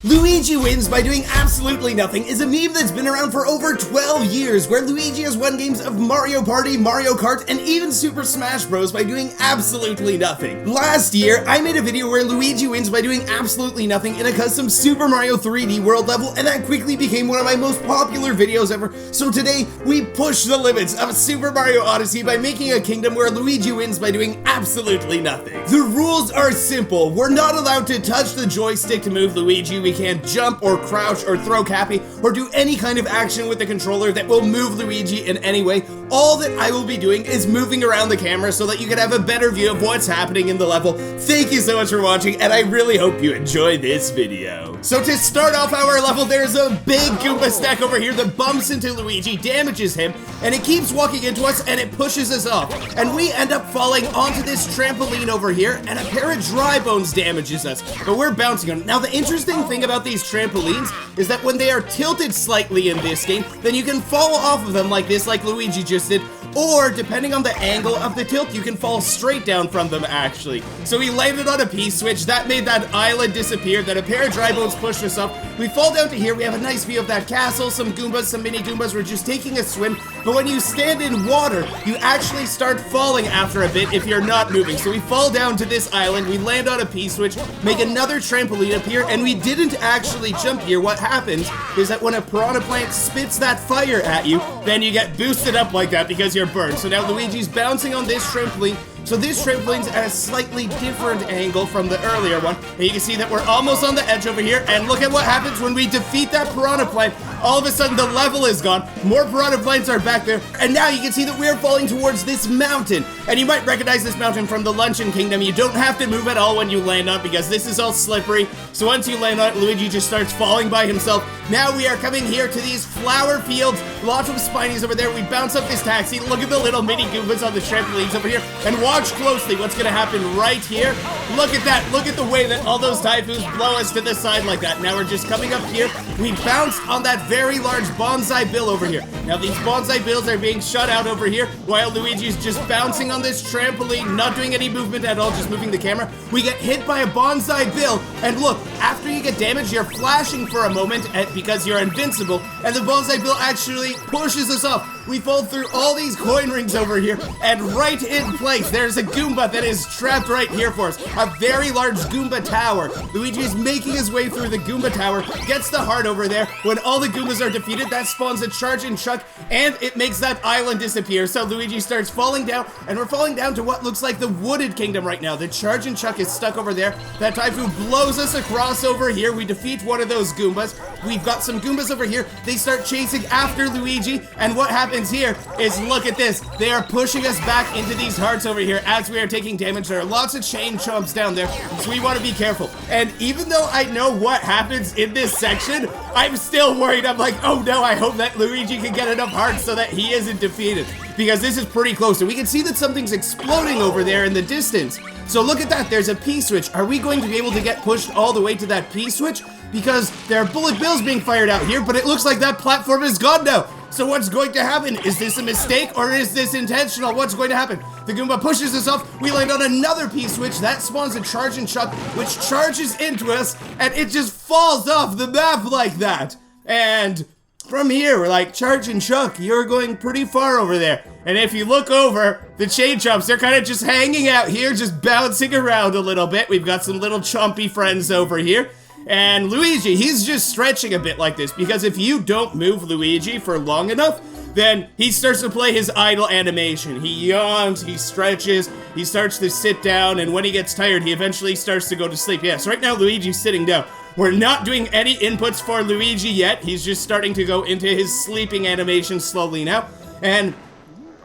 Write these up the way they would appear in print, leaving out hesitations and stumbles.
Luigi wins by doing absolutely nothing is a meme that's been around for over 12 years, where Luigi has won games of Mario Party, Mario Kart, and even Super Smash Bros. By doing absolutely nothing. Last year, I made a video where Luigi wins by doing absolutely nothing in a custom Super Mario 3D World level, and that quickly became one of my most popular videos ever. So today, we push the limits of Super Mario Odyssey by making a kingdom where Luigi wins by doing absolutely nothing. The rules are simple. We're not allowed to touch the joystick to move Luigi. We can't jump or crouch or throw Cappy or do any kind of action with the controller that will move Luigi in any way. All that I will be doing is moving around the camera so that you can have a better view of what's happening in the level. Thank you so much for watching, and I really hope you enjoy this video. So to start off our level, there's a big Goomba stack over here that bumps into Luigi, damages him, and it keeps walking into us and it pushes us off. And we end up falling onto this trampoline over here, and a pair of dry bones damages us, but we're bouncing on it. Now the interesting thing about these trampolines is that when they are tilted slightly in this game, then you can fall off of them like this, like Luigi just did, or depending on the angle of the tilt, you can fall straight down from them actually. So we landed on a P-switch, that made that island disappear, then a pair of dry bones pushed us up. We fall down to here, we have a nice view of that castle, some Goombas, some mini Goombas, we're just taking a swim, but when you stand in water, you actually start falling after a bit if you're not moving. So we fall down to this island, we land on a P-switch, make another trampoline appear, and we didn't actually jump here. What happens is that when a piranha plant spits that fire at you, then you get boosted up like that because you're burned. So now Luigi's bouncing on this trampoline. So this trampoline's at a slightly different angle from the earlier one. And you can see that we're almost on the edge over here. And look at what happens when we defeat that piranha plant. All of a sudden the level is gone. More piranha plants are back there. And now you can see that we're falling towards this mountain. And you might recognize this mountain from the Luncheon Kingdom. You don't have to move at all when you land on it because this is all slippery. So once you land on it, Luigi just starts falling by himself. Now we are coming here to these flower fields. Lots of spinies over there. We bounce up this taxi. Look at the little mini Goombas on the trampolines over here. And watch closely what's going to happen right here. Look at that. Look at the way that all those typhoons blow us to the side like that. Now we're just coming up here. We bounce on that very large bonsai bill over here. Now these bonsai bills are being shut out over here while Luigi's just bouncing on this trampoline, not doing any movement at all, just moving the camera. We get hit by a bonsai bill, and look, after you get damaged, you're flashing for a moment because you're invincible, and the bonsai bill actually pushes us off. We fall through all these coin rings over here, and right in place, there's a Goomba that is trapped right here for us. A very large Goomba tower. Luigi is making his way through the Goomba tower, gets the heart over there. When all the Goombas are defeated, that spawns a charge and chuck, and it makes that island disappear. So Luigi starts falling down, and we're falling down to what looks like the wooded kingdom right now. The charge and chuck is stuck over there. That typhoon blows us across over here. We defeat one of those Goombas. We've got some Goombas over here. They start chasing after Luigi, and what happens here is, look at this. They are pushing us back into these hearts over here as we are taking damage. There are lots of chain chomps down there, so we want to be careful. And even though I know what happens in this section, I'm still worried. I'm like, oh no, I hope that Luigi can get enough hearts so that he isn't defeated, because this is pretty close. And we can see that something's exploding over there in the distance. So look at that, there's a P-switch. Are we going to be able to get pushed all the way to that P-switch? Because there are bullet bills being fired out here, but it looks like that platform is gone now. So what's going to happen? Is this a mistake or is this intentional? What's going to happen? The Goomba pushes us off. We land on another P-switch. That spawns a charge and chuck, which charges into us, and it just falls off the map like that. And from here, we're like, charge and chuck, you're going pretty far over there. And if you look over, the chain chomps, they're kind of just hanging out here, just bouncing around a little bit. We've got some little chompy friends over here. And Luigi, he's just stretching a bit like this, because if you don't move Luigi for long enough, then he starts to play his idle animation. He yawns, he stretches, he starts to sit down, and when he gets tired, he eventually starts to go to sleep. Yes, right now Luigi's sitting down. We're not doing any inputs for Luigi yet. He's just starting to go into his sleeping animation slowly now. And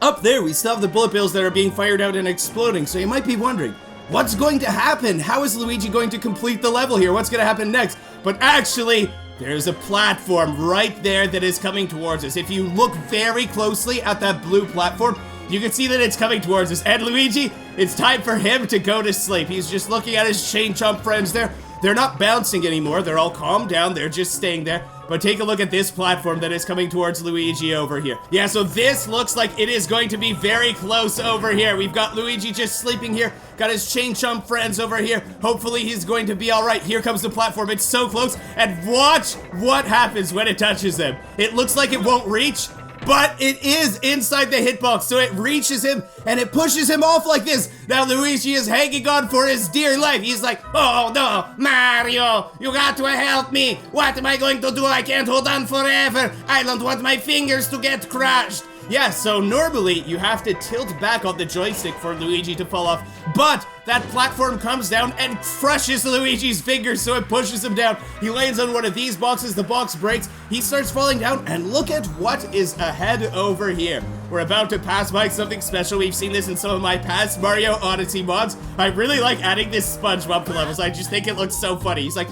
up there, we still have the bullet bills that are being fired out and exploding, so you might be wondering, what's going to happen? How is Luigi going to complete the level here? What's going to happen next? But actually, there's a platform right there that is coming towards us. If you look very closely at that blue platform, you can see that it's coming towards us. And Luigi, it's time for him to go to sleep. He's just looking at his chain chomp friends there. they're not bouncing anymore. They're all calmed down. They're just staying there. But take a look at this platform that is coming towards Luigi over here. Yeah, so this looks like it is going to be very close over here. We've got Luigi just sleeping here. Got his chain chomp friends over here. Hopefully he's going to be all right. Here comes the platform. It's so close. And watch what happens when it touches him. It looks like it won't reach, but it is inside the hitbox, so it reaches him and it pushes him off like this. Now Luigi is hanging on for his dear life. He's like, oh no, Mario, you got to help me. What am I going to do? I can't hold on forever. I don't want my fingers to get crushed. Yeah, so normally you have to tilt back on the joystick for Luigi to fall off, but that platform comes down and crushes Luigi's fingers, so it pushes him down. He lands on one of these boxes, the box breaks, he starts falling down, and look at what is ahead over here. We're about to pass by something special. We've seen this in some of my past Mario Odyssey mods. I really like adding this SpongeBob to levels. I just think it looks so funny. He's like,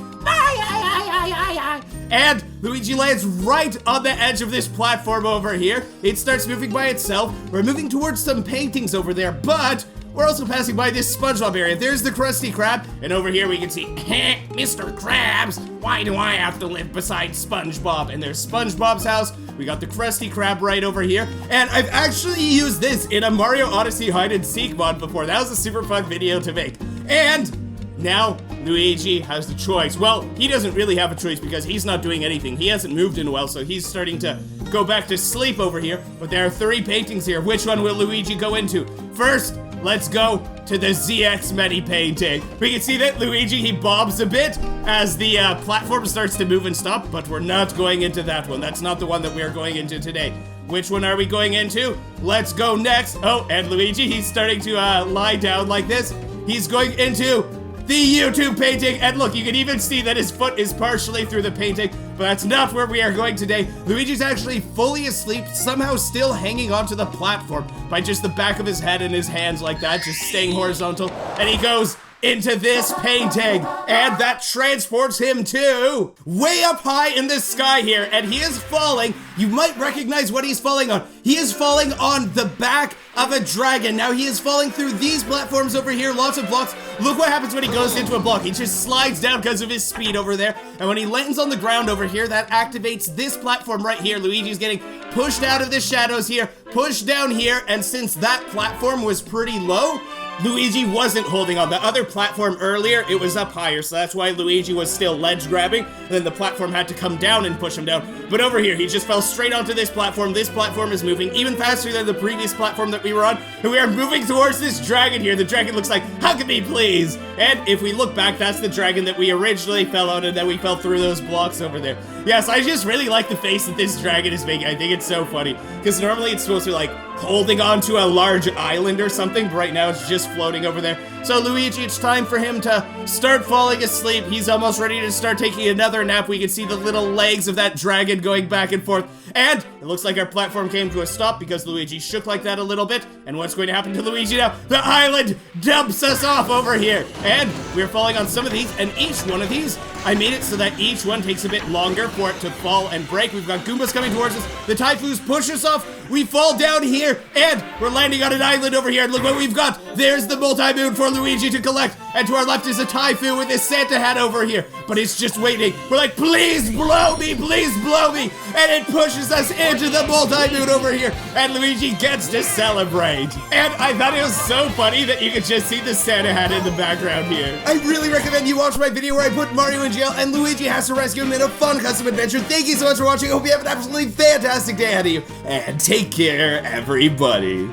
and Luigi lands right on the edge of this platform over here. It starts moving by itself. We're moving towards some paintings over there, but we're also passing by this SpongeBob area. There's the Krusty Krab, and over here we can see, Mr. Krabs, why do I have to live beside SpongeBob? And there's SpongeBob's house. We got the Krusty Krab right over here, and I've actually used this in a Mario Odyssey hide and seek mod before. That was a super fun video to make. And now Luigi has the choice. Well, he doesn't really have a choice because he's not doing anything. He hasn't moved in a while, so he's starting to go back to sleep over here. But there are 3 paintings here. Which one will Luigi go into? First, let's go to the ZXMany painting. We can see that Luigi, he bobs a bit as the platform starts to move and stop, but we're not going into that one. That's not the one that we're going into today. Which one are we going into? Let's go next. Oh, and Luigi, he's starting to lie down like this. He's going into the YouTube painting, and look, you can even see that his foot is partially through the painting, but that's not where we are going today. Luigi's actually fully asleep, somehow still hanging onto the platform by just the back of his head and his hands like that, just staying horizontal, and he goes into this painting, and that transports him to way up high in the sky here, and he is falling. You might recognize what he's falling on. He is falling on the back of a dragon. Now he is falling through these platforms over here, lots of blocks. Look what happens when he goes into a block. He just slides down because of his speed over there, and when he lands on the ground over here, that activates this platform right here. Luigi's getting pushed out of the shadows here, pushed down here, and since that platform was pretty low, Luigi wasn't holding on. The other platform earlier, it was up higher, so that's why Luigi was still ledge grabbing, and then the platform had to come down and push him down. But over here, he just fell straight onto this platform. This platform is moving even faster than the previous platform that we were on, and we are moving towards this dragon here. The dragon looks like, hug me please! And if we look back, that's the dragon that we originally fell on, and then we fell through those blocks over there. Yes, I just really like the face that this dragon is making. I think it's so funny, because normally it's supposed to be like holding onto a large island or something, but right now it's just floating over there. So Luigi, it's time for him to start falling asleep. He's almost ready to start taking another nap. We can see the little legs of that dragon going back and forth. And it looks like our platform came to a stop because Luigi shook like that a little bit. And what's going to happen to Luigi now? The island dumps us off over here. And we're falling on some of these, and each one of these, I made it so that each one takes a bit longer for it to fall and break. We've got Goombas coming towards us. The Typhoos push us off. We fall down here, and we're landing on an island over here. And look what we've got. There's the multi-moon for Luigi to collect. And to our left is a Typhoo with his Santa hat over here. But it's just waiting. We're like, please blow me, please blow me. And it pushes us into the multi-moon over here. And Luigi gets to celebrate. And I thought it was so funny that you could just see the Santa hat in the background here. I really recommend you watch my video where I put Mario in jail and Luigi has to rescue him in a fun custom adventure. Thank you so much for watching. I hope you have an absolutely fantastic day ahead of you. And take care, everybody.